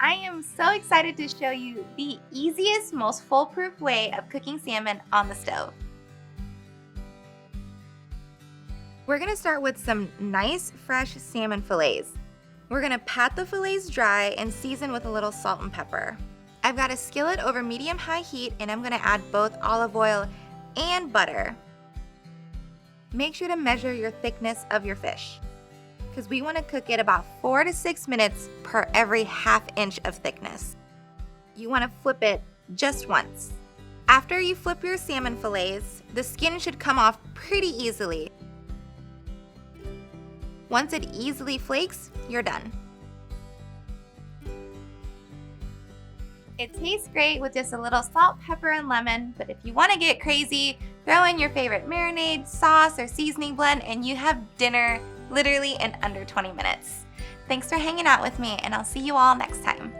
I am so excited to show you the easiest, most foolproof way of cooking salmon on the stove. We're gonna start with some nice, fresh salmon fillets. We're gonna pat the fillets dry and season with a little salt and pepper. I've got a skillet over medium-high heat and I'm gonna add both olive oil and butter. Make sure to measure your thickness of your fish, because we want to cook it about 4 to 6 minutes per every ½ inch of thickness. You want to flip it just once. After you flip your salmon fillets, the skin should come off pretty easily. Once it easily flakes, you're done. It tastes great with just a little salt, pepper, and lemon, but if you want to get crazy, throw in your favorite marinade, sauce, or seasoning blend, and you have dinner literally in under 20 minutes. Thanks for hanging out with me, and I'll see you all next time.